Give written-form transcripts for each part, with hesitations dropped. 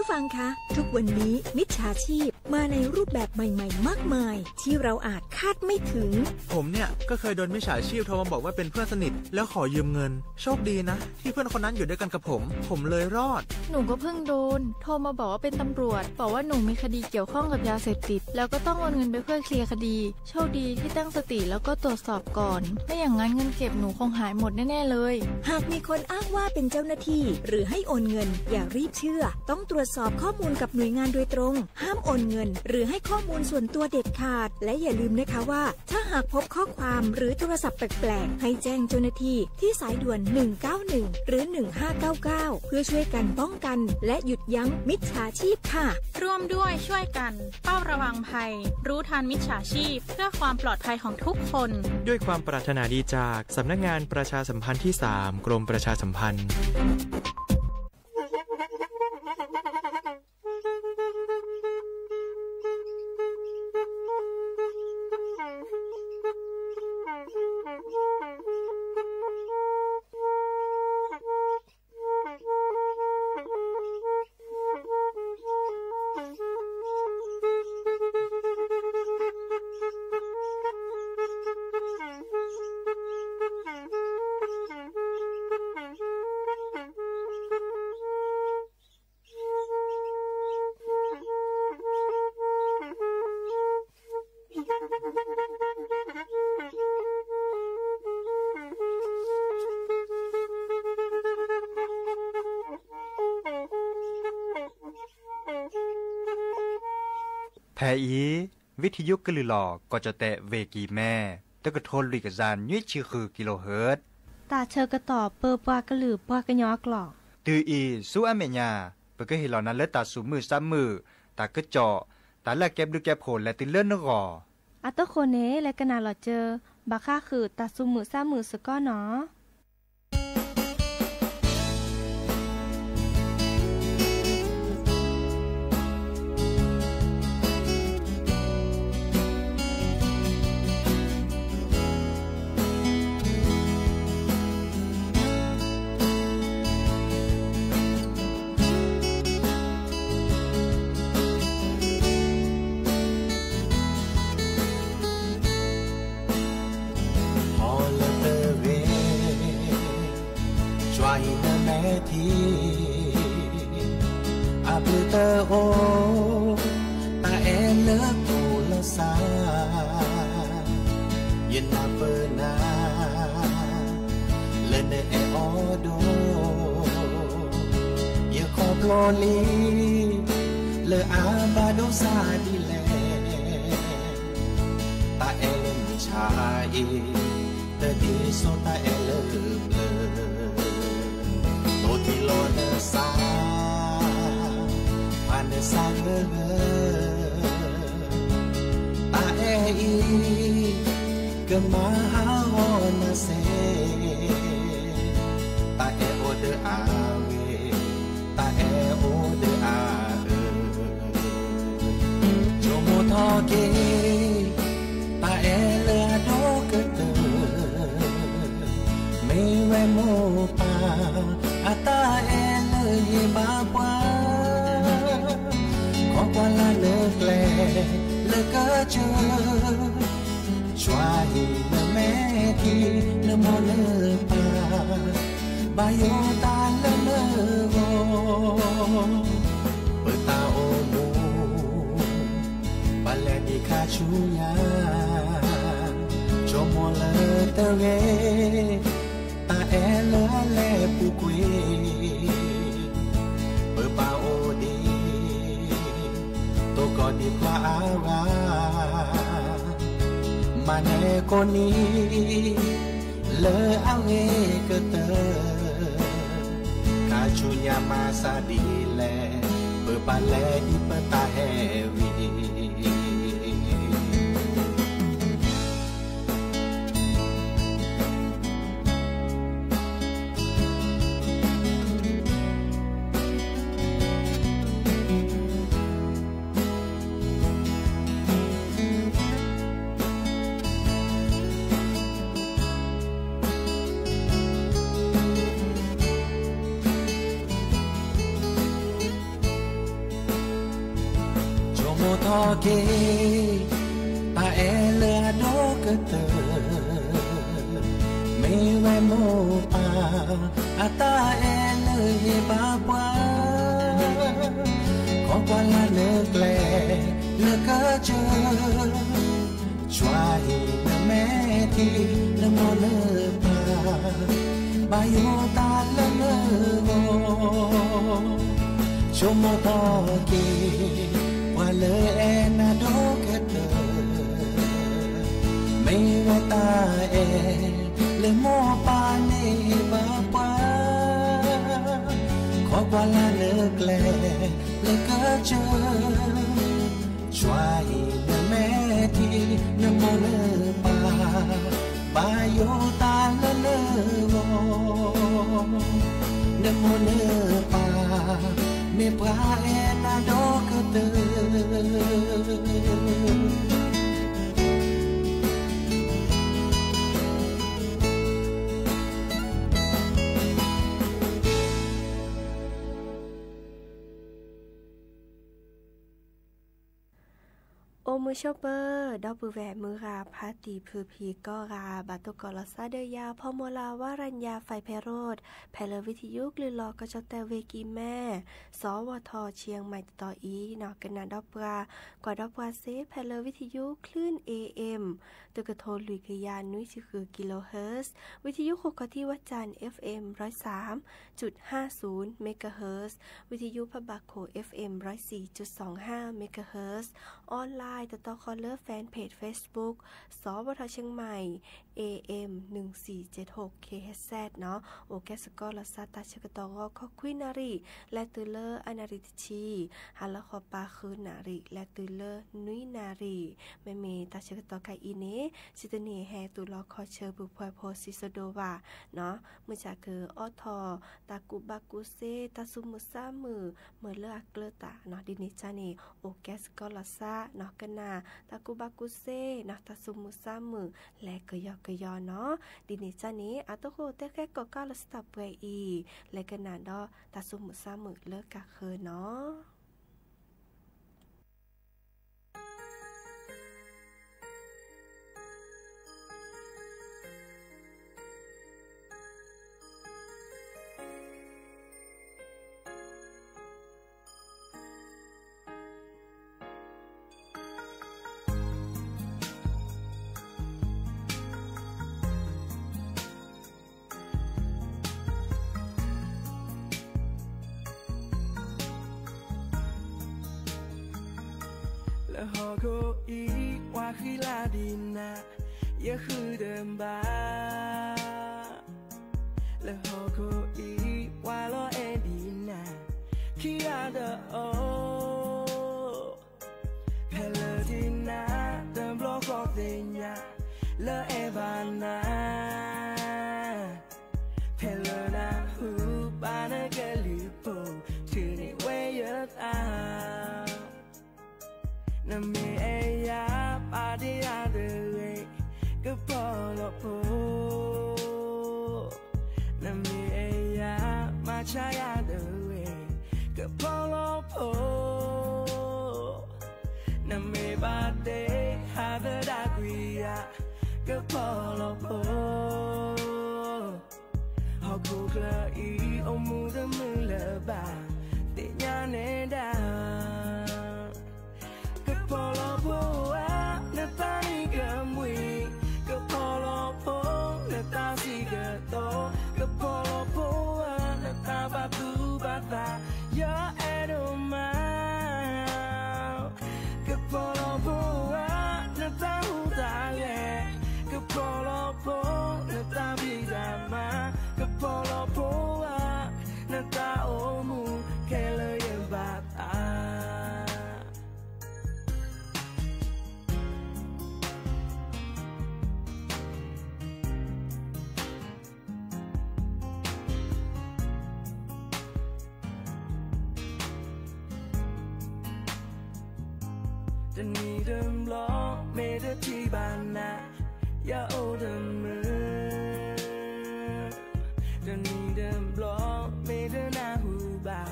ผู้ฟังคะทุกวันนี้มิจฉาชีพมาในรูปแบบใหม่ๆมากมายที่เราอาจคาดไม่ถึงผมเนี่ยก็เคยโดนมิจฉาชีพโทรมาบอกว่าเป็นเพื่อนสนิทแล้วขอยืมเงินโชคดีนะที่เพื่อนคนนั้นอยู่ด้วยกันกับผมเลยรอดหนูก็เพิ่งโดนโทรมาบอกว่าเป็นตำรวจบอกว่าหนูมีคดีเกี่ยวข้องกับยาเสพติดแล้วก็ต้องโอนเงินไปเพื่อเคลียร์คดีโชคดีที่ตั้งสติแล้วก็ตรวจสอบก่อนไม่อย่างนั้นเงินเก็บหนูคงหายหมดแน่ๆเลยหากมีคนอ้างว่าเป็นเจ้าหน้าที่หรือให้โอนเงินอย่ารีบเชื่อต้องตรวจสอบข้อมูลกับหน่วยงานโดยตรงห้ามโอนเงินหรือให้ข้อมูลส่วนตัวเด็ดขาดและอย่าลืมนะคะว่าถ้าหากพบข้อความหรือโทรศัพท์แปลกๆให้แจ้งเจ้าหน้าที่ที่สายด่วน191หรือ1599เพื่อช่วยกันป้องกันและหยุดยั้งมิจฉาชีพค่ะร่วมด้วยช่วยกันเฝ้าระวังภัยรู้ทันมิจฉาชีพเพื่อความปลอดภัยของทุกคนด้วยความปรารถนาดีจากสำนักงานประชาสัมพันธ์ที่3กรมประชาสัมพันธ์แพ้อีวิทยุกลือหลอกก็จะแตะเวกีแม่ตะกะทนลุยกะจานยี่ชื่อคือกิโลเฮิรตซ์ตาเชอกระต่อเปอปากะลือปากะยอกหลอกตืออีสู้อเมญาเปก็เห็นเหล่านั้นแล้วตาสูมือซ้ำมือตากะเจาะตาละแก็บดูแก็บโผลและติเลื่อนนกออัตโคเนและกะนาหลอเจอบาค่าคือตาสูมือซ้ำมือสะก้อเนาะตาโอตาเอเลิกตูละสาเย็นมาเปิดนาเล่นเออโดอย่าขอบโลลีเลออาบาโดซาดิแลตาเอเล่นชายแต่ดีโซตาเอเลิกโตที่โลเนซาซาเกตาเออีกะมาฮาโอนาเซตาเอโอเดอาเวตาเอโอเดอาโจโมทอเกตาเอเลอโดกะเตเมเวโมปาอาตาเอเลเยบาปาqua la lơ lè lơ cơ chờ choa hi lơ mẹ thì lơ mò lơ pa ba yo ta lơ lơ go bờ ta ô mu ba lẹ đi kha chu ya cho mò lơ tơ ghé ta e lơ lẹ pu quê bờ ba ô điก็ดีกว่าอารามาแน่คนนี้เลอเอาเงก็เตอคาชุญญามาซาดีแลเปิดปาแลดิเปตาเฮวี โมทอเกปาเอเลอโดกเตไม่แวโมปาอาตาเอเลปาปวาขอกว่าลาเนกเลเลกเจอช่วยนะแม่ที่ละโมเลปาบายโยตาละเลโมชโมทอเกว่าเลยเอนาโดกเตไม่ว่าตาเอเลโมปาเนบาปาขอกว่าลาเลิกแลเลิกเจอช่วยนะแม่ที่นะโมเลปาบายโยตาละเลโมนะโมเลปาเมปราเอนาโดกเตโอมือชอปเปอร์ดอกปือแหวมือราพาตีพือพีก็ราบาตุกอลซาเดียพอโมลาวารัญญาไฟไพโรดแพลวิทยุกลือลอกระจแต่เวกีแม่สวทเชียงใหม่ต่ออีนอกกันนาดอกปลากว่าดอกปลาเซแพลวิทยุคลื่น AM ตกะโทลุยกยานนุ้ยคือกิโลเฮิรตซ์วิทยุโคกที่วัดจันทร์ FM 103.50 เมกะเฮิรตซ์วิทยุพบาโค FM 104.25 เมกะเฮิรตซ์ออนไลน์ต่อคอลเลอร์แฟนเพจ Facebook สวทเชียงใหม่ AM 1476 KHZ เนาะโอแกสกอลซาตาชกตอคอควินารีและตุเลอร์อนาริตชีฮัลละคอปาคืนนารีและตุเลอร์นุยนารีแม่เมตาชกตอไกอีเนซิตเนแฮตุลอคอเชอร์บุพโพซิโซโดวาเนาะเมื่อจากคือออทอตากุบากุเซตาซุมุซามือเมื่อเลือกเกลตาเนาะดินิจานีโอแกสกอลซาเนาะกันนาตากุบากุเซเนาะตาซุมุซามือและกยอกยอเนาะดินิจานีอาตโคเตแค่ก็ก้าวลสตับเวอีและกันนาดอตาซุมุซามือเลิกกะคือเนาะและหอโคอีว่าคือลาดินนะยังคือเดิมบ้าและหอโคอีว่าลอเอดีนะคิอาเดโอเพลดินะเดิมบล็อกก็เดียเลเอบานาเพลนะฮูบานะเกลิโปชื่อในเวยตาna me ella padia de re que polo po na me ella machaya de re que polo po na me bate have da guia que polo po how could I o mu de mu le ba te nya ne da Polo po na tani gamwi ke polo po na tasi gato ke polo po na tabatu bata ya edoma ke polo po na tahu dale ke polo po na tabi dama ke polo po na ta omu kele yebataจะนีเดิมล้อเมเดที่บ้านนะอย่าโอเดิมมือจะนีเดิมล้อเมเดนาหูบา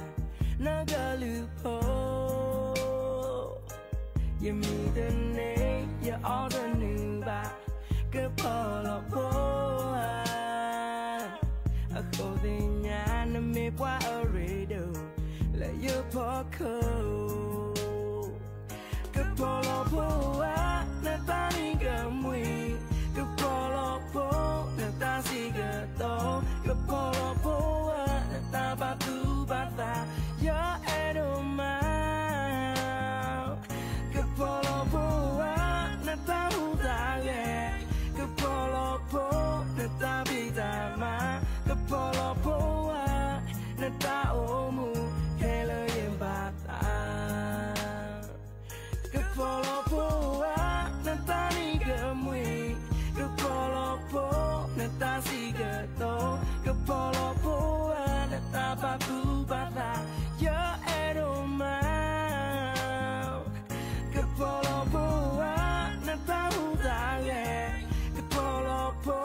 น่ากะลือโพ อย่ามีแต่เนยอย่าอ้อแต่หนึ่งบาทก็พอแล้วพอโคตรยานไม่ว่าอะไรเดิมและอย่าพอเขาก็พอแล้วพอหน้าตานี่ก็มุยก็พอแล้วพอหน้าตาสิก็โตก็พอแล้วพอหน้าตาบาตูบาตาอย่าแอบดูมาก็พอแล้วพอหน้าตาหูตาแก่ก็พอแล้วพอหน้าตาบีตามาก็พอแล้วพอหน้าตาโอมูแค่เลยยังบาตาก็พอแล้วพอหน้าตานี่ก็มุยก็พอแล้วพอหน้าตาสิก็โตก็พอแล้วพอหน้าตาบาตูบาตาอย่าแอบดูมาก็พอแล้วพอหน้าตาหูตาแก่ก็พอแล้วพอ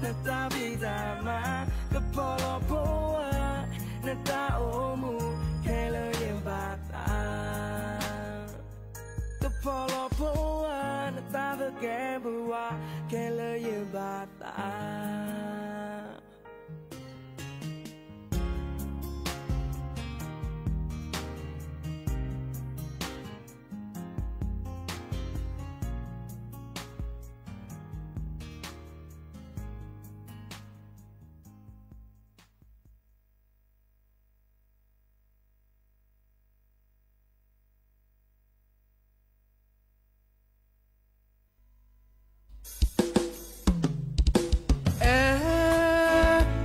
หน้าตาบีตามาก็พอแล้วพอหน้าตาโอมูแค่เลยยังบาตาก็พอแล้วพอหน้าตาก็แก่บัวแค่เลยยังบาตา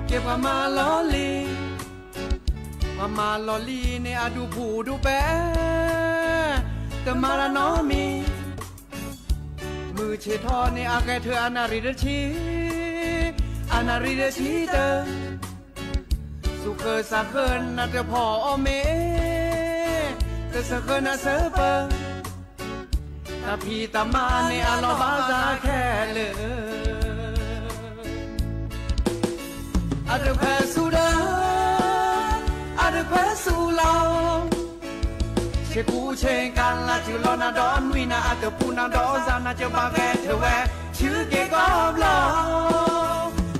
เก็บมาลอลีมาลอลีในอาดูผูดูแปแต่มาละน้อมีมือเชทอในอาแกเธออนาริเดชีเตอสุเคยสักเคินน่าจะพอเมแต่สักเคินน่าเสือเปตาพีตามาในอาลอบาซาแค่เลยอาเดแควสูดาอาเดแควสูลาวเชกูเชงกันละจิลอนาดอนวินาอาเดปูนาดอซานาจะบาแกเทเวชื่อเกกอบลา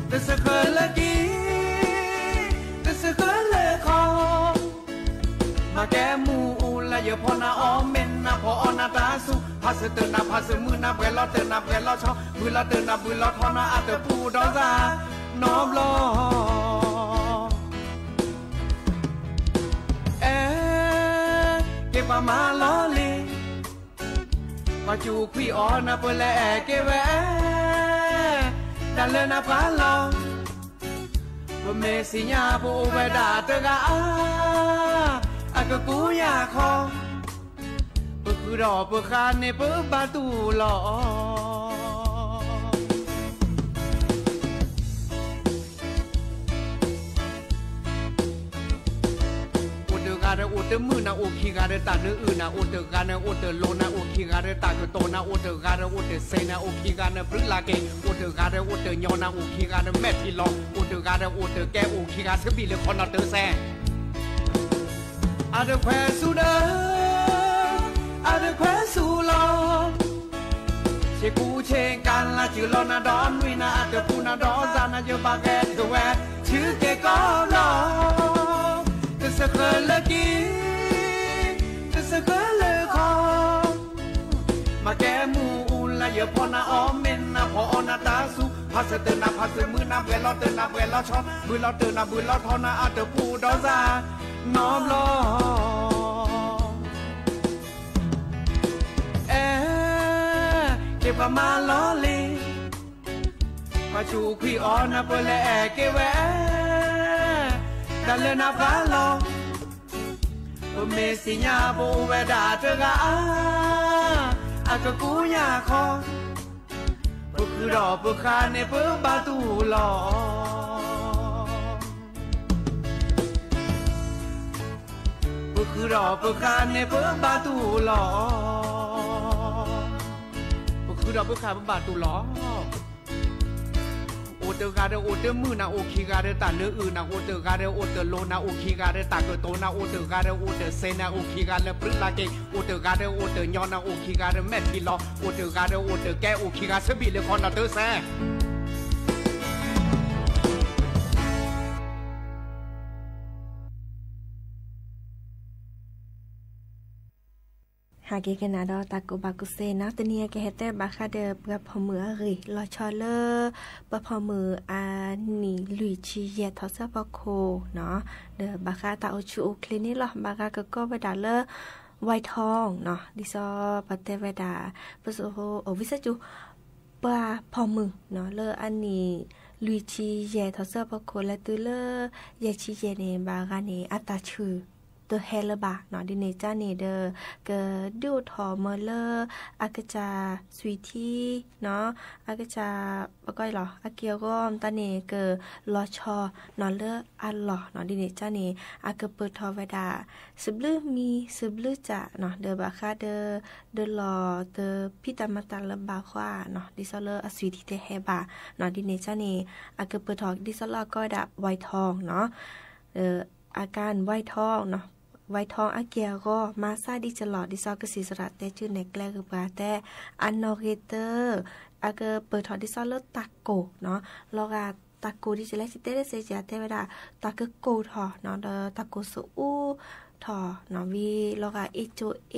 แต่สักเคินละกีแต่สักเคินละคอมาแกมูละเยอะพอนาออมเมนนาพออนาตาสุพาสเตนาพาสมือนาเบลลอเตนาเบลลอชอมือละเตนามือละทอนาอาเดปูดอซาน้อมลอเก็บมาลอลีมาจูคุยออนาเปแลเกแวดันเลนาพาลอบ่เมสิญาบ่เวดาเตกาอะกะกูยาคอบ่คือดอกบ่คานในเปิ้บาตูลออุตมือนาอุคีการตาเนื้ออื่นนาอุตการนาอุตโลนาอุคีการตากโตนาอุตการอุตเซนาอุคีการปรึลาเกอุตการอุตยอนาอุคีการแม่พิลออุตการอุตแกอุคีการสบีเลคอนเตอร์แซอาเดแควสูดาอาเดแควสูลอเชกูเชงกันละจิลอนาดอนวินาอาเดปูนาดอซานาเยบาแกเทเวชื่อเกกอลอแต่สักเคินละกีแต่สักเคินละคอมาแกมูละเยอะพอนาออมเมนนาพออนาตาสุพาสเตนาพาสมือนาเบลลอเตนาเบลลอชอมือลอเตนามือลอทอนาอาเตปูดอซาน้อมลอเก็บมาลอลีมาจูคุยออนาเปแลเกแวดันเลนาพาลอเมสิญาโบเวดาเตกาอากะกูยาคอบ่คือดอกบ่คานในเปิ้บาตูลอบ่คือดอกบ่คานในเปิ้บาตูลอบ่คือดอกบ่คานบาตูลออุ เตกาเดโอเตมือนาโอคีกาเดตาเลืออื่นนาโอเตกาเดโอเตโลนาโอคีกาเดตาเกโตนาโอเตกาเดโอเตเซนาโอคีกาเลปรึลาเกโอเตกาเดโอเตญอนาโอคีกาเดแมทกิลอโอเตกาเดโอเตแกโอคีกาเซบิเลคอนนาเตแซหากกันนาดอตากุบากุเซนะตะเนียแกเฮเตบาคาเดปะพอมือริลอชอเลอร์ปะพอมืออานีลุยชีเยทอซาปะโคเนาะเดบาคาตาโอชูคลินิลอบาคาก็บดาเลอไวทองเนาะดิซอปะเตเวดาปะโซโอวิซาจูปะพอมือเนาะเลออันนี้ลุยชีเยทอซาปะโคและตุเลอเยชีเยเนบากาเนอัตาชือตัวเฮลบะเนาะดิเนจ้าเนเดอร์กดูทอมเลอร์อากจาสวีทีเนาะอากจาปะก้อยหรออาเกียวก็ตาเนเกลอชอนอเลอร์อัลลอเนาะดิเนจ้าเนอากเปิดทอเวดาสืบลือมีสืบลือจะเนาะเดอบาคาเดลอเดพิตามาตาลบาควาเนาะดิซอเลอร์อสวีทีเตเฮบาเนาะดิเนจ้าเนอากเปิดทอดิซอลก็ดะไวทองเนาะอาการไวทองเนาะไวทองอาเกียก็มาซาดิจลอดดิซอกสิสระแต่ชื่อในแกลคือบาแต่อันโนเกเตอร์อาเกเปิดทอดิซอเลอร์ตักโกเนาะลอกาตักโกดิจะเลสิเตเรเซจาเทเวดาตักโกทอเนาะเดตักโกสูทอเนาะวีลอกาเอโจเอ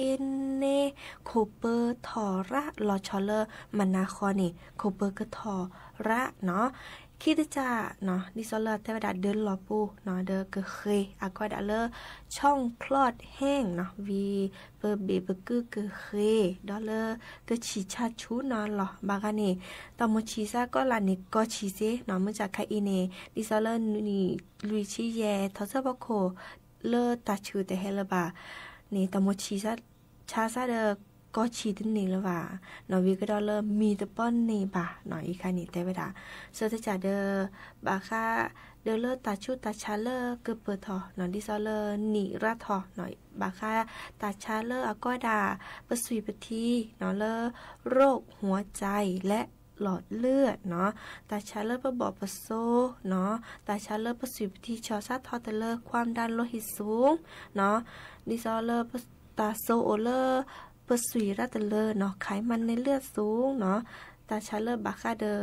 เนโคเปอร์ทอระลอชอเลอร์มันนาคอนี่โคเปอร์ก็ทอระเนาะคิดจะเนาะดิซอลเลอร์เทวดาเดินลอปูเนาะเดอเกเคยอากอดาเลอร์ช่องคลอดแห้งเนาะวีเปเบเบกึเกเคดอเลอร์ก็ชีชาชูเนาะหรอบากานี่ตอมชีซาก็ลานิก็ชีเซเนาะมันจากใครอีเนดิซอลเลอร์นี่ลุยชีเยทอซาบโคเลอตาชูแต่เฮลบานี่ตอมชีซาชาซาเดอก็ชีดนี่แล้วว่าเนาะวิก็ดอลเลอร์มีตะป้อนนี่บ่าเนาะอีคานี่แต่เวลาเสื้อจะเดอบาค่าเดเลอร์ตาชูตาชาเลอร์ก็เปิดทอเนาะดิซอเลอร์นี่รัดทอเนาะบาค่าตาชาเลอร์อก็ดาประสุยปทีเนาะเลอโรคหัวใจและหลอดเลือดเนาะตาชาเลอร์ประบอบประโซเนาะตาชาเลอร์ประสุยปทีชอซาทอเตเลอร์ความดันโลหิตสูงเนาะดิซอเลอร์ตาโซโอเลอร์ปสุยรัตเลอเนาะไขมันในเลือดสูงเนาะตาชาเลอร์บาคาเดอ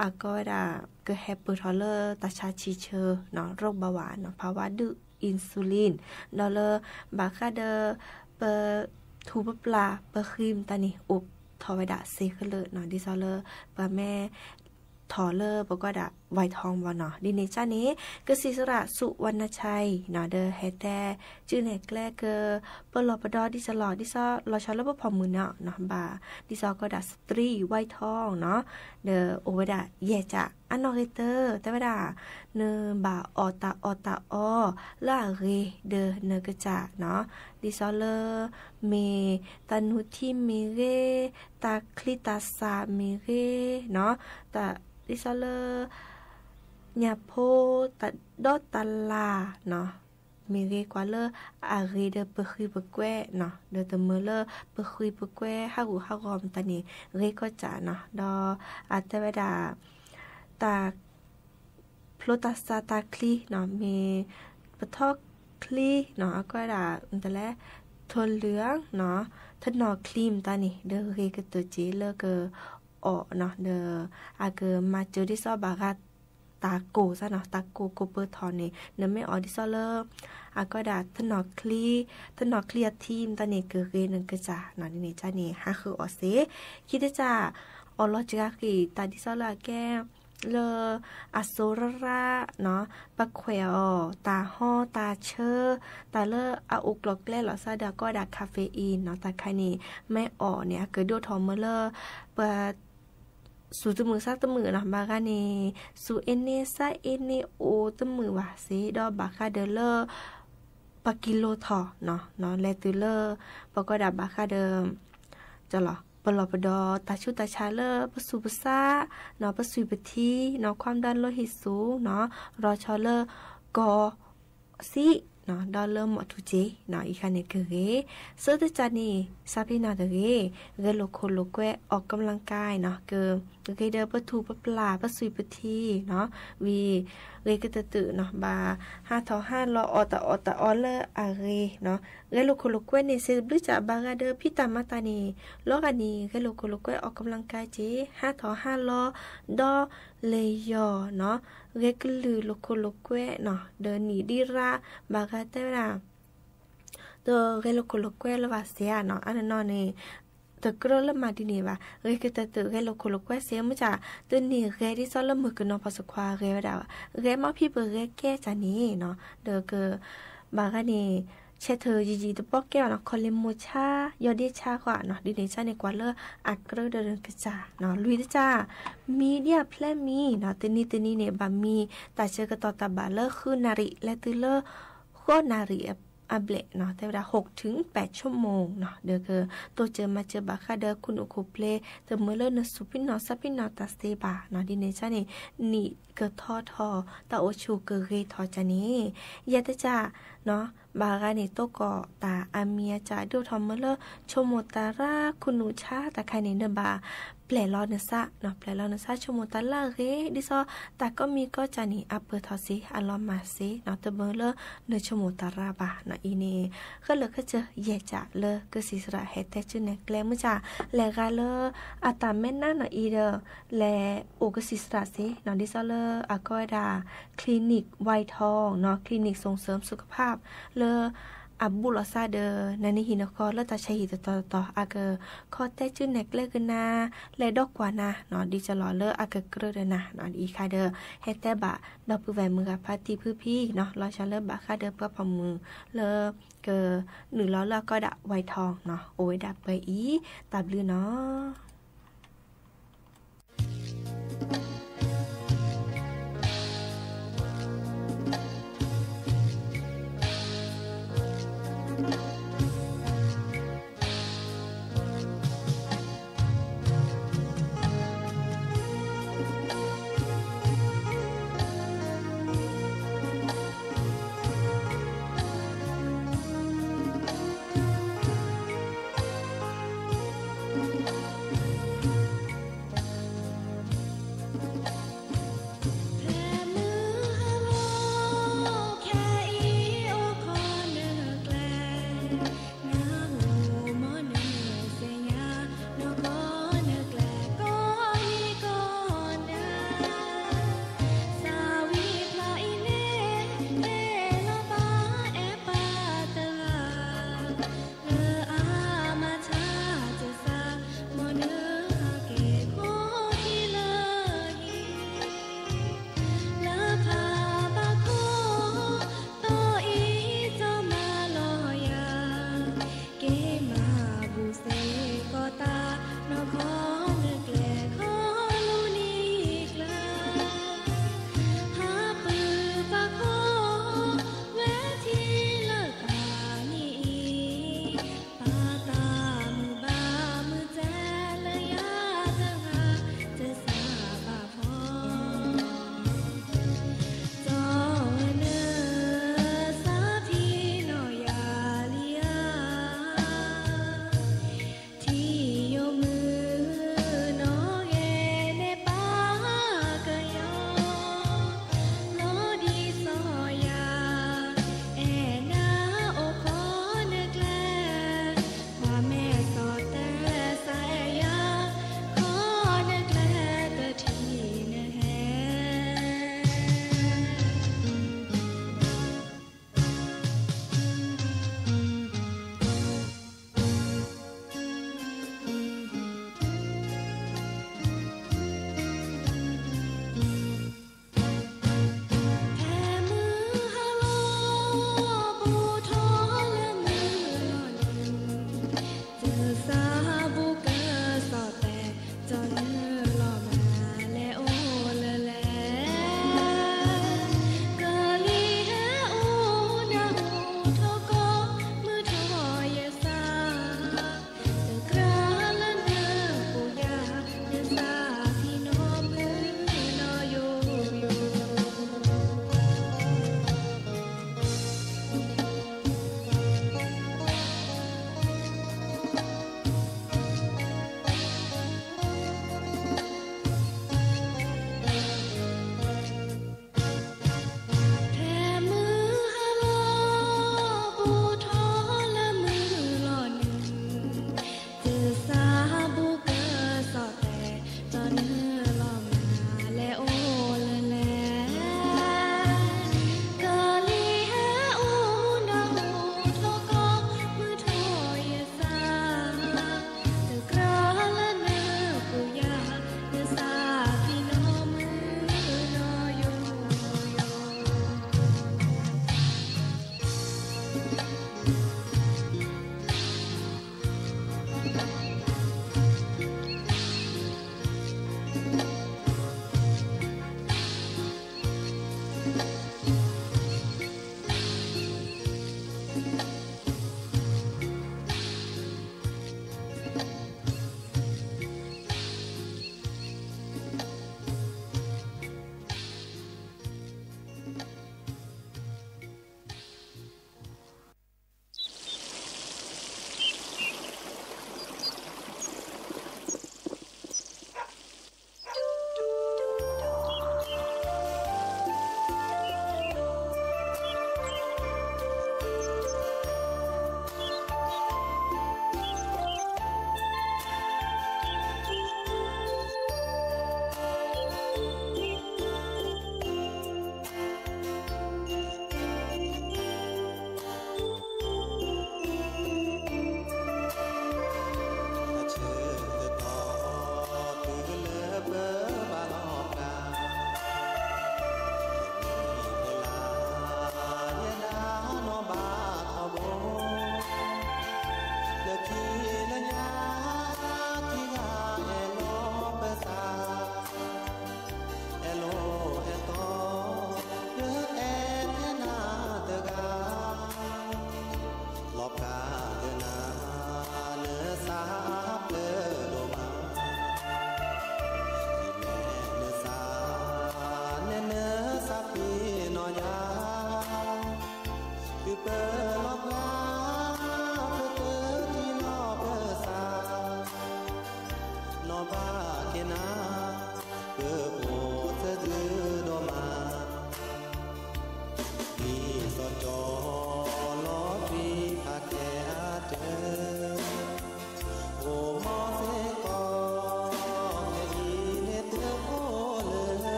อากอดาเกแฮปเปอร์ทอเลอร์ตาชาชีเชอเนาะโรคเบาหวานเนาะภาวะดื้ออินซูลินดอเลอร์บาคาเดอเปทูปปลาเปครีมตานี่อุบทอไวดาเซคเลอเนาะดิซอเลอร์ปาแม่ทอเลอร์ปก็ดาไวทองวะเนาะดิเนจ้านี้ก็ศิสระสุวรรณชัยเนาะเดอเฮแต่ชื่อแหนแกลเกเปลอปดอดิสลอดิซอลอชาเลบพอมือเนาะเนาะบาดิซอก็ดาสตรีไวทองเนาะเดอโอเวดาเยจะอันนอเรเตอร์แต่เวดาเนบาออตาอลาเรเดอเนกจะเนาะดิซอเลเมตานุทิเมเรตาคลิตาซาเมเรเนาะตาดิซอเลญาโพตาดอตาลาเนาะมีเรกว่าเลอาเรเดเปคุยเปแกวเนาะเดตเมเลเปคุยเปแกวฮารูฮารอมตานี่เรก็จะเนาะดออาเตเวดาตาโพลตาสตาคลีเนาะมีปะทอกคลีเนาะก็ดาแต่ละทนเหลืองเนาะทนอครีมตานี่เดเรก็ตัวจีเลเกอเนาะเดอาเกมาเจอดิซอบากาตาโกซะเนาะตาโกโกเปอร์ทอนนี่เนไม่ออดิซอเลอร์อาก็ดาทนอคลียทีมตานี่เกเรนึงกะจาเนาะนี่จ้านี่ฮะคือออเซคิดจะออลอจิกากีตาดิซอเลอร์แกเลอโซราเนาะปะแควตาห่อตาเชอตาเลอาอุกลอกแกลหลอซาดาก็ดาคาเฟอีนเนาะตาคานี่ไม่ออเนี่ยเกิดโดทอมเมเลปะสูตมือซาตมือเนาะบากานี่สูเอเนซาเอเนโอตมือว่าซิดอบาคาเดเลปะกิโลทอเนาะเลตุเลปะก็ดาบาคาเดิมจะหรอปลอปดอตาชุตาชาเลปสุปซาเนาะปสุยปทีเนาะความดันโลหิตสูงเนาะรอชอเลกอซิ เนาะดอเริ่มหมดทุเจเนาะอีคันเนี่ยคือเกเสื้อตัวจันนี่ซาพี่นาเดเกโลโคโลแกออกกำลังกายเนาะเกิเกเดอปะทูปะปลาปะซุยปะทีเนาะวีเรกตะตือเนาะบา5 ทอ 5 ลออตะออเลอะเรเนาะเกโลโคโลแกนี่เซบลิจาบากาเดอพี่ตามาตานี่ลอกันนี่เกโลโคโลแกออกกำลังกายเจ5 ทอ 5 ลอดอเลยอเนาะเรกลือโลโคโลแกเนาะเดินหนีดีราบากาเตราตัวเกโลโคโลแกละว่าเสียเนาะอันนั้นนี่ตะกรละมาดีนี่ว่าเรกตะตะเกโลโคโลแกเสียมจ้ะตัวนี้เรที่ซอละมือกันเนาะพอสควาเรว่าเรมาพี่เบอร์เรแก้จานี่เนาะเดอเกบากานี่เชเธอจีตะปอกแก้วเนาะคอเลโมชายอดีชากว่าเนาะดีเนชาในกว่าเลอักเกอร์เดินกระจาเนาะลุยจ้ามีเดียแพลมีเนาะตัวนี้เนี่ยบะมีแต่เชื่อกระต่อตะบะเลคือนาริและตือเลโคนาริอับเละเนาะแต่เวลา6 ถึง 8 ชั่วโมงเนาะเดอเกตัวเจอมาเจอบาคาเดอคุณโอโคเพลเตเมเลนสุปินอซับปินอตาสเตบาเนาะดิเนชานี่เกทอตาโอชูเกเรทอจานี่ยะตะจ้าเนาะบารานี่โตก็ตาอาเมียจาดูทอมเมเลชโมตาราคุณนูชาตาใครในเนบาแปลลอเนซะเนาะแปลลอเนซะชโมตาลาเรดิซอตาก็มีก็จานี่อัปเปอร์ทอซิอัลลอมาซิเนาะเตเมเลเนชโมตาราบาเนาะอีนี่ก็เลยก็เจอเยจะเลก็สิสระเฮเตจุเนแกลมจ้าแลกาเลอาตาเมนนาเนาะอีเดแลโอก็สิสระซิเนาะดิซอเลอะก็ดาคลินิกไวทองเนาะคลินิกส่งเสริมสุขภาพเลอับบุลซาเดนันหินคอเลตาชัยต่ออาเกคอเตจุเนกเลกนาและดอกกว่านาเนาะดิจะรอเลอาเกเกรเดนะเนาะอีคาเดเฮเตบะดอกปือแหวนมือกับพาตีพื้พี่เนาะรอชาเลบะคาเดเพื่อพมือเลเก1ล้อแล้วก็ดะไวทองเนาะโอ้ยดะไปอีตาบลือเนาะ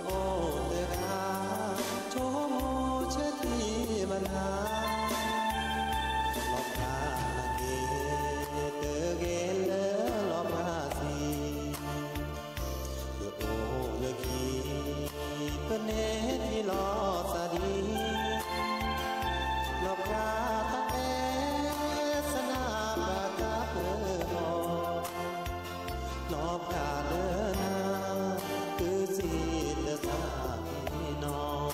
โอเตคาโชโมเชทีบันหาลอบคาเกเตเกเลลอบคาสีโอเลกีเปเนที่ลอสาดีลอบคาตะเอสนาบากาเปอลอบคาเดินนาคือสีเดสาพี่น้อง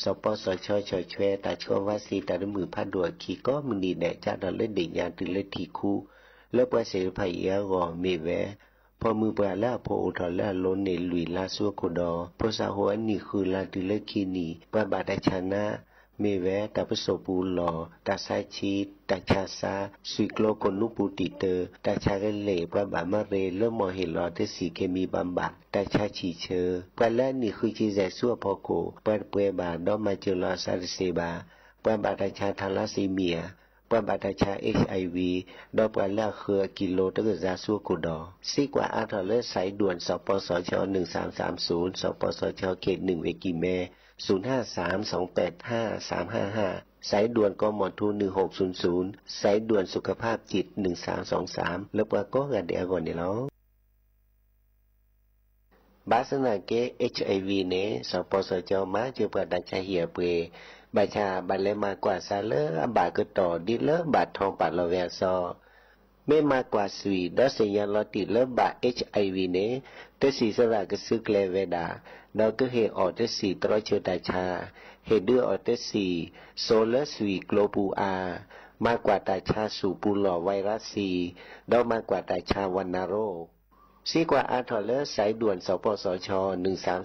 สปสชช่วยช่วยตาชัวว่าสีตาดมือพัดดัวขี้ก็มึงดีแน่จ้าดอลเล่นเด็กยานตื่นเล่นทีคู่แล้วปว่าเสียภัยเอ๋อเมแวพอมือปลาแล้วพออุทธรแล้วล้นในลุยลาซัวโคดอพอสาหัวนี่คือลาตื่นเล่นขี้นี่ปว่าบาดชนะเมแวตาประสบูหล่อตาสายชีตาชาซาสุยโกลคนนุปูติเตอตาชาเกเล่ปว่าบามาเรเริ่มมอเห็นหล่อเตสีเคมีบำบัดตาชาชีเชอปว่าแล้วนี่คือจีแจซัวพอโกปว่าเปบาดอมาเจลอซาเซบาปว่าบาดชาทาลาซีเมียปว่าบาดชา HIV ดอปว่าแล้วคือกิโลตะกะซาซัวโกดอซีกว่าอาทอเลสายด่วนสปสช1330สปสชเขต1เวกิแม0532855355สายด่วนกมท1600สายด่วนสุขภาพจิต1323แล้วก็กะเดียก่อนนี่เนาะบาสนาเก HIV เนสปสชมาเจอปะดัชเหียเปบาชาบัลเลมากว่าซาเลอบาก็ต่อดิเลบาทองปัดละแวซอไม่มากกว่าสุยดอเสียลอติเลบา HIV เนเตสีสระกซึกเลเวดาดอก็เฮออเตสีตรอเชตาชาเฮดืออเตสีโซเลสุยโกลปูอามากกว่าตาชาสูปูหล่อไวรัสซีดอมากกว่าตาชาวันนาโรซีกว่าอาทอเลสายด่วนสปสช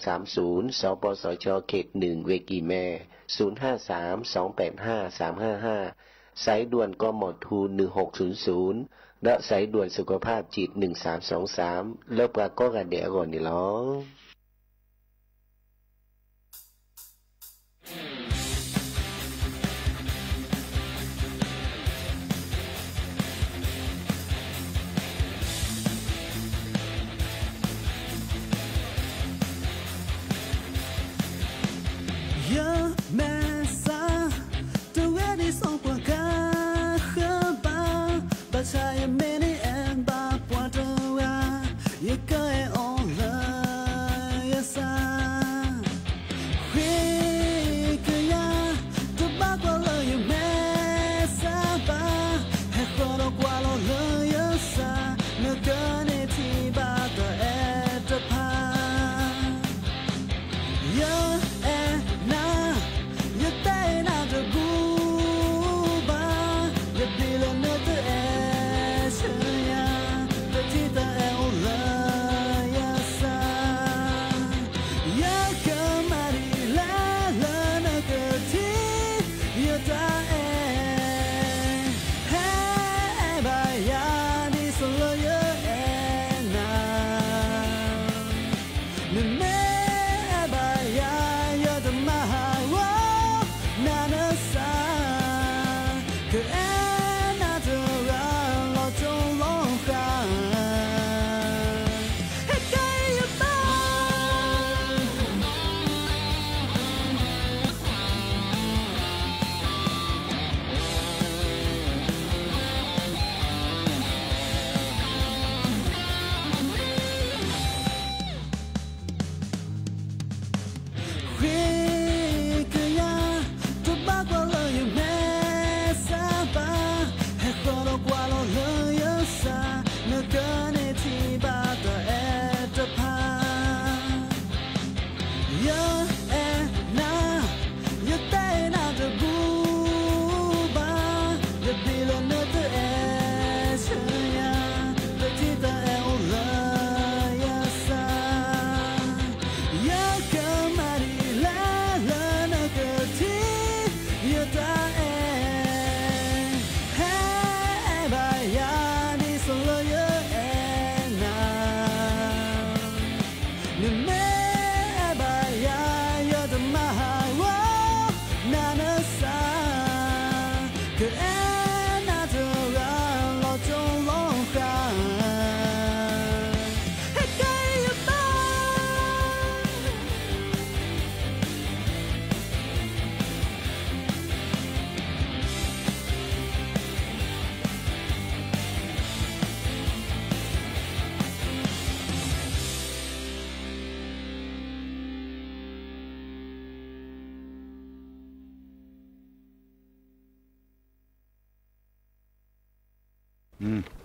1330สปสชเขต1เวกิแม0532855355สายด่วนกมท1600และสายด่วนสุขภาพจิต1323แล้วปรากฏกันเดี๋ยวก่อนนี่ล้อ也该 online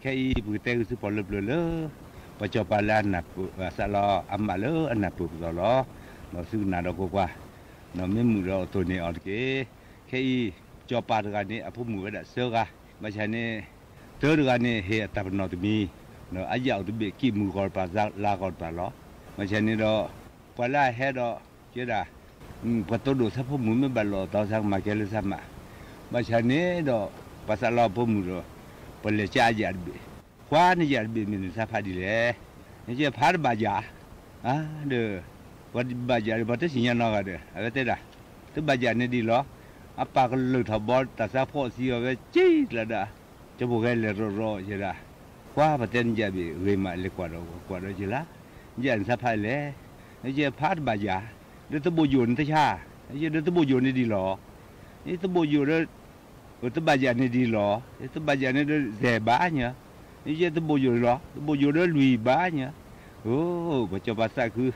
แค่อีปืเตคือปอลเลอปัจจุบันแล้วน่ะสะลออัมมาเลอันน่ะปุสลอเนาะซื้อน่ะดอกกว่าเนาะไม่มือเราตัวนี้ออกเกแค่อีจอปาดกันนี่อผู้มือได้เสือกะไม่ใช่นี่เตอร์กันนี่เฮตับนอตมีเนาะอายาวตัวเบกี้มือกอลปาลากอลปาล้อไม่ใช่นี่ดอกปลาเฮดอกเจดาปัตโตดูซะผู้มือไม่บัลลอตอสักมาเกลซะมาไม่ใช่นี่ดอกภาษาลาวผู้มือดอกปลาจ้าหยาดเบควานี่หยาดเบมีนซะพาดีเลยนี่จะพาดบาจาเด้อวัดบาจาบัดสิญญาณอกะเด้ออะไรเตดาตบาจานี่ดีล้ออะปากลึกทบอตะซะพอสิเอาจี้ละดาจะบ่แกเลรอๆจิล่ะควาปะเตนจะบิเรมาเลกว่าดอจิล่ะยันซะพาเลนี่จะพาดบาจาเด้อตบ่อยู่นตะชานี่เด้อตบ่อยู่นี่ดีล้อนี่ตบ่อยู่เด้อตบาจานี่ดีล้อตบาจานี่เด้อแซบาเนี่ยนี่จะตบ่อยู่ล้อตบ่อยู่เด้อลุยบาเนี่ยโอ้บ่จะภาษาคือ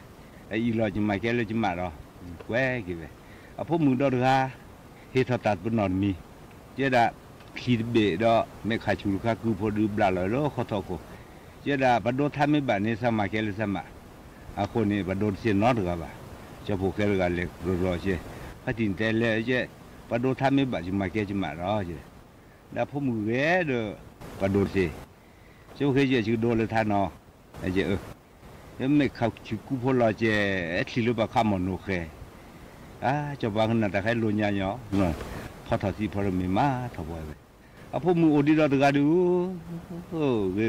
ไอ้อีหลอจิมาแกเลยจิมาดอแกวกิเวอะพวกมึงดอดกาเฮทตัดบนอนมีเจดาขีดเบดอเมคาชูลูกาคือพอดูบลาลอขอทอโกเจดาบดทำไม่บานี่สมาแกเลยสมาอะคนนี้บดเสียนอดกาบาจะพวกแกเลยกาเล็กรอเจพัดินแต่เลยเจบดทำไม่บาจิมาแกจิมารอเจดาพวกมึงเวดบดเสเจ้าเคยเจชื่อโดเลยทานอไอ้เจยังไม่เข้าชิคุพลอเจที่รู้ว่าข้ามโนเคจะบางขนาดแต่ใครลุญญาเนาะเนาะพอถอดสีพอมีมาถอยไปพวกมึงอดีตเราดู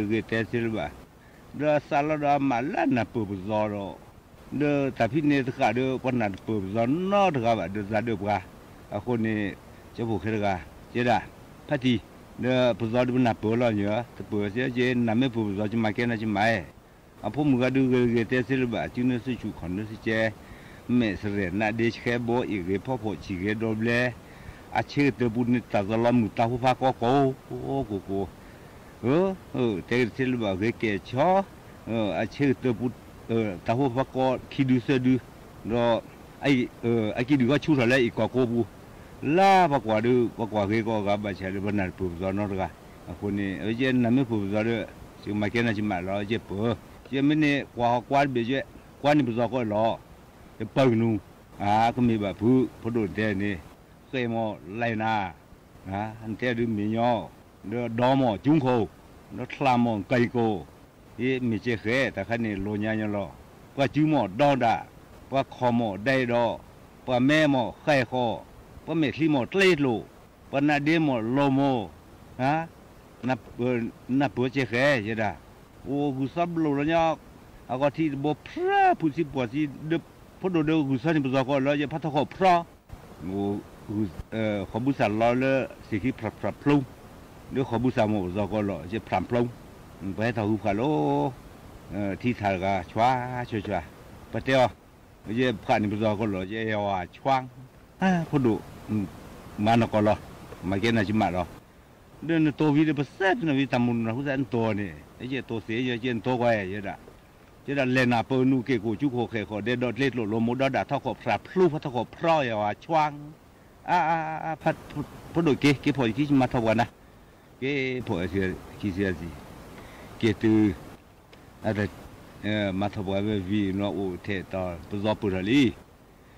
เกเตสิลบะเดอซาลาดามาลานาปูบซอโรเดอแต่พี่เนี่ยตะกาเดอคนนั้นปูบซอนนอตะกาบะเดอซาเดบกาคนนี้จะพูดแค่ตะกาเจดาพัดดีเดอปูซอดูนาปูแล้วเนาะแต่ปูเสียเจนำไม่ปูซอจะมาแก่น่าจะมาพวกมึงก็ดูเกเตสิลบะจึงนั่นสิชูขอนนั่นสิเจเมสเรน่าเดชแค่บ่อีกเรพ่อพ่อชีเกดอบเลอาเชื่อเตบุญตาซาลามุตาหูพาโกโกเตสิลบะเกเกชออาเชื่อเตบุตาหูพาโกคิดูเสดูรอไอ้คิดูก็ชูทะเลอีกโกบูลาปากว่าดูปากว่าเกก็กับบาเชลบนัดปูซอนอร์กาคนนี้เจนนำไม่ปูซอร์จึงมาแค่นั้นจึงมาแล้วเจ็บเจไม่เนี่ยกว่าเบียเจกว่านี่ปูซอก็รอจะเปิดนูก็มีแบบผู้พอดูเด่นนี่เคยมาไล่นาอันเตดูมีย่อเดือดอมจุ้งโคเดือดคลามไก่โกยี่มีเจ้าเขยแต่ขันนี่โลญาญรอว่าจิ้มดอดาว่าคอมได้ดอว่าแม่มไข่คอว่าเมฆลีมเตลโลว่านาเดมโลโมนับเจ้าเขยเจด้าโอ้กุศลโลละยอกเอาก็ที่บ่พระผู้สิบวชที่เดือพอดูกุศลนี่ประสบก็แล้วจะพัฒนาพระขบุษาล้อเลยสิที่พระพลุ่งเดี๋ยวขบุษาโมประสบก็แล้วจะพรำพลุ่งไปให้ทำหุบขาโลที่ทางก็ชัวปะเตียวจะผ่านนี่ประสบก็แล้วจะเอาช่วงพอดูมานก็แล้วมาเกี่ยนจิมาแล้วเดินตัววิธีภาษาเนี่ยวิธีทำมุนนะภาษาตัวนี่ไอ้เจ้าตัวเสียเจ้าตัวไว้เจ้าด่าจะได้เลนาเปนูเกกูจุกโคเคขอเดดเล็ดโลโมดดาท่าขอบพระพลูพัทขอบพร้อยว่าช่วงพัดพอดูเกพอที่มาทวันนะเกพอเสียขี้เสียสิเกตืออะไรมาทวันวีนอโอเทตอปซอปุระลี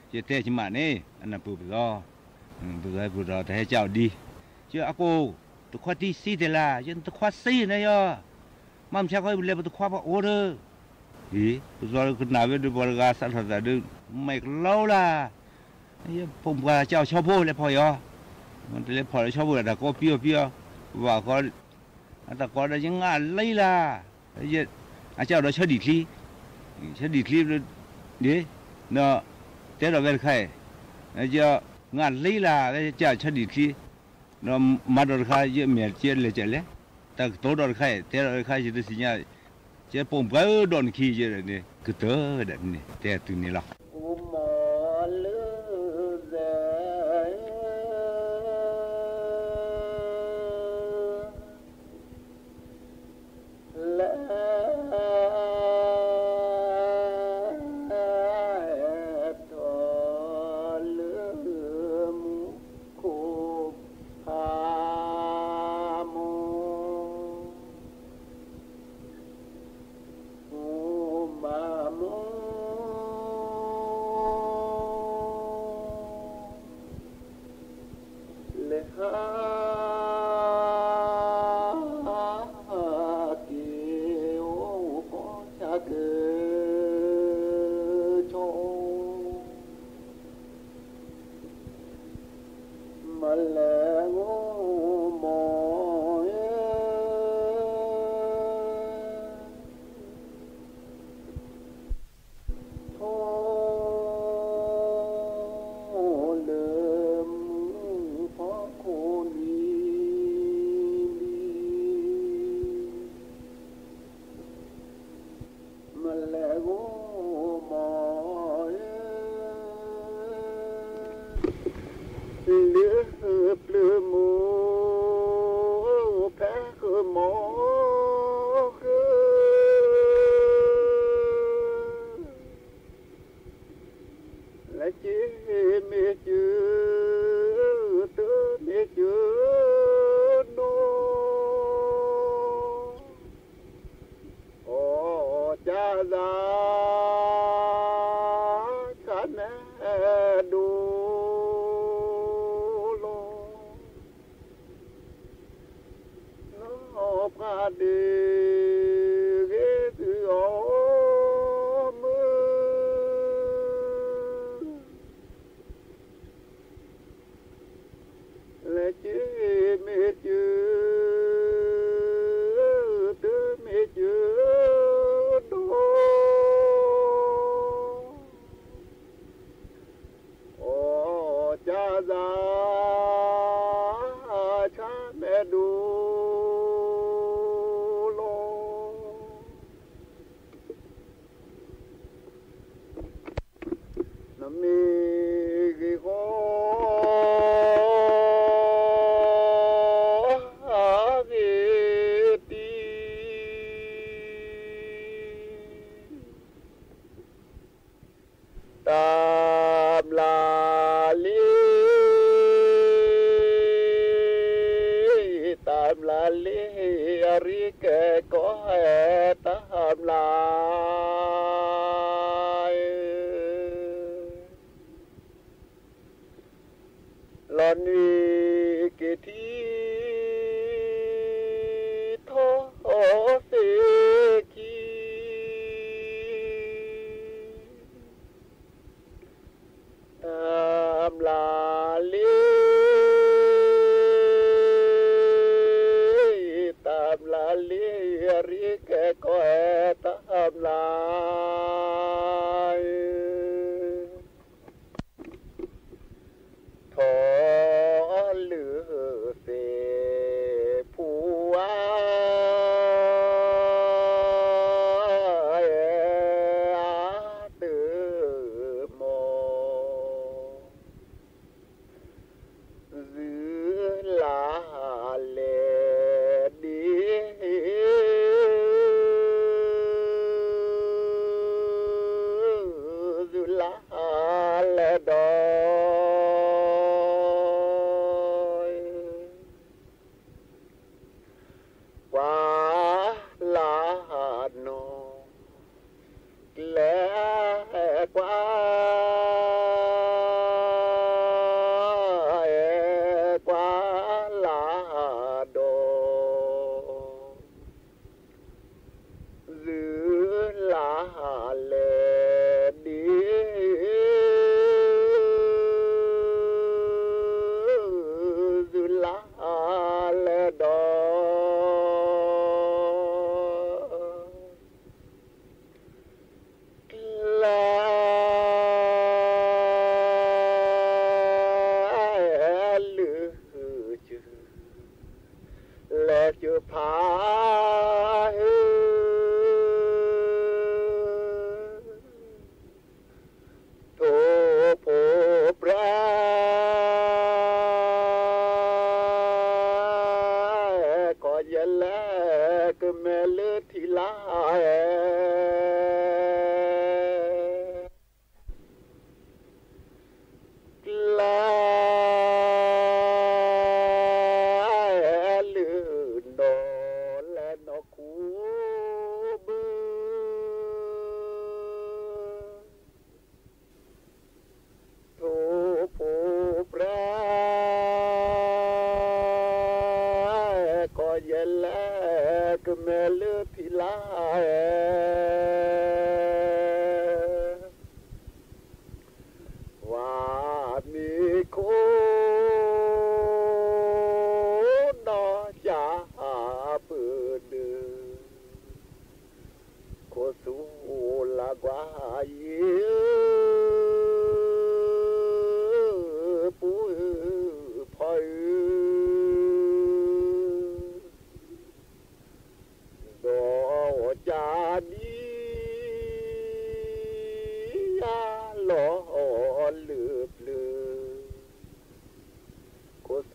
เจเตจิมาเนี่ยอันนั้นปุซอปุระแต่ให้เจ้าดีเจ้าอากูตุขวัดที่ซีเดล่ายันตุขวัดซีนะย่อมั่มชักให้เล็บตุขวัดว่าโอเดอปุซอขึ้นหน้าเวดูบริการสัตว์แต่ดูไม่เล่าล่ะผมก็เจ้าชอบพูดเลยพอยอมันเลยพอชอบพูดแต่ก็เปี้ยวว่าก็แต่ก็ได้ยังงานเลยล่ะเจ้าเราชอบดีคลีเดี๋ยวเนาะแต่เราเป็นใครเจ้างานเลยล่ะเจ้าชอบดีคลีเนาะมาดอร์ใครเยอะเมียเจ้าเลยเจ้าเลยแต่ตัวดอร์ใครแต่ดอร์ใครจะได้สิญญาเจ้าผมก็โดนขี้เจ้าเนี่ยคือเต๋อเด็ดนี่แต่ตัวนี้ล่ะเ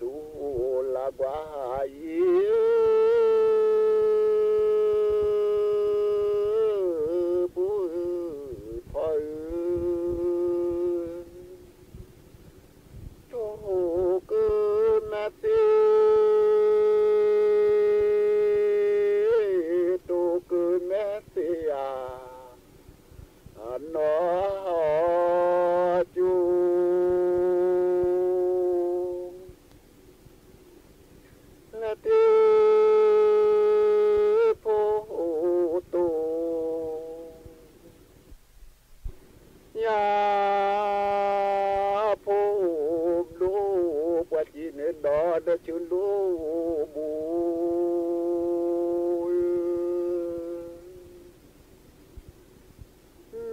su la guai bu thôi cho cứ mẹ tô cứ mẹ à nó chú là tê phô tô nhà phô lô qua chi nên đó đã chú lô bù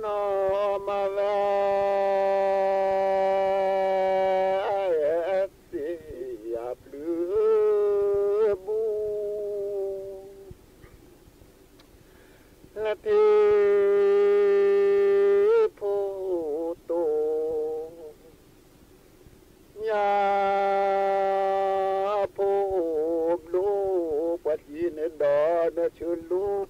nó mà về à plư bu là thế phô tô nhà phô lô qua chi nên đó đã chú lô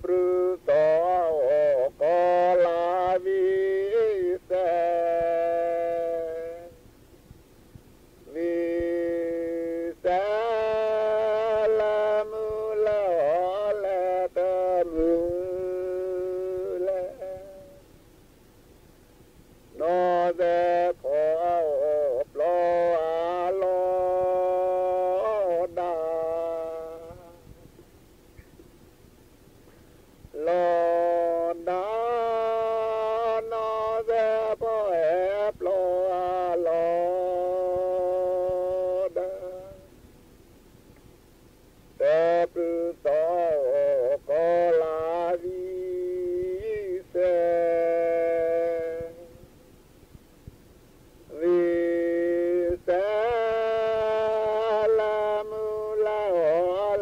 ปรือต่อก็ลาวิเศษวิเศษละมุละละตะมุละนอเดพอปลอลอดาลอดานอเดพอปลอลอดาแต่ปรือต่อก็ลาวิเศษวิเศษละมุละ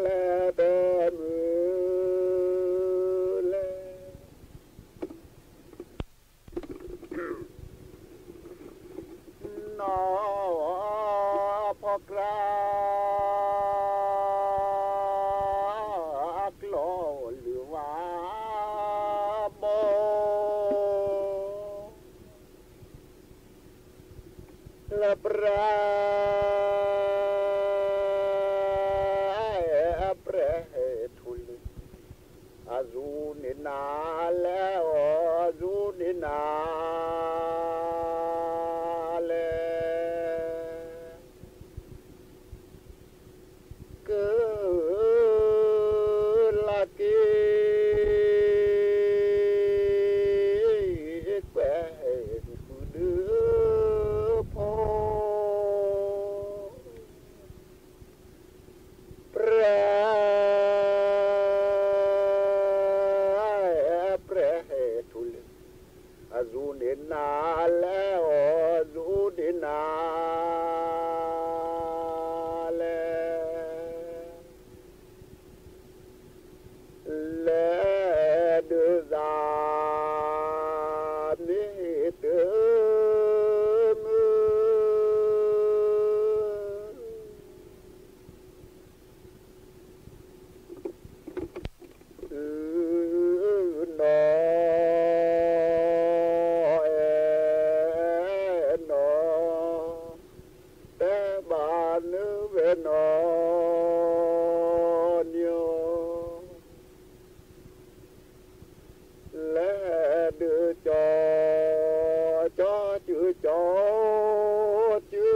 ละตะมุละนอพอกรากลอหรือว่าบ่ละประทุลอาจูนินาแล้วอาจูนินานาแล้วดูดินาและดูซานิเตมือนอนอนโยและดือจอจือจอจื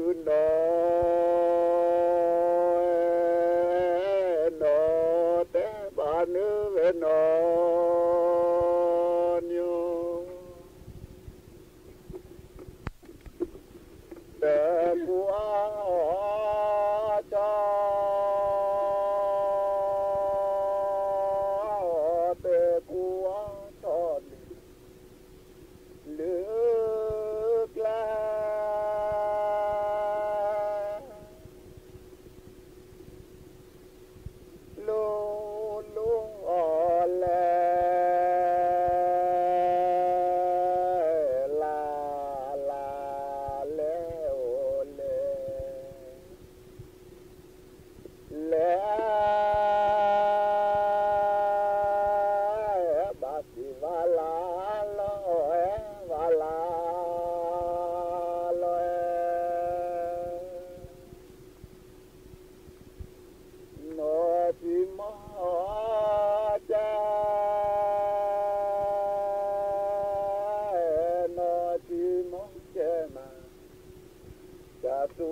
อนอนอแต่บ้านเนื้อเวนอสู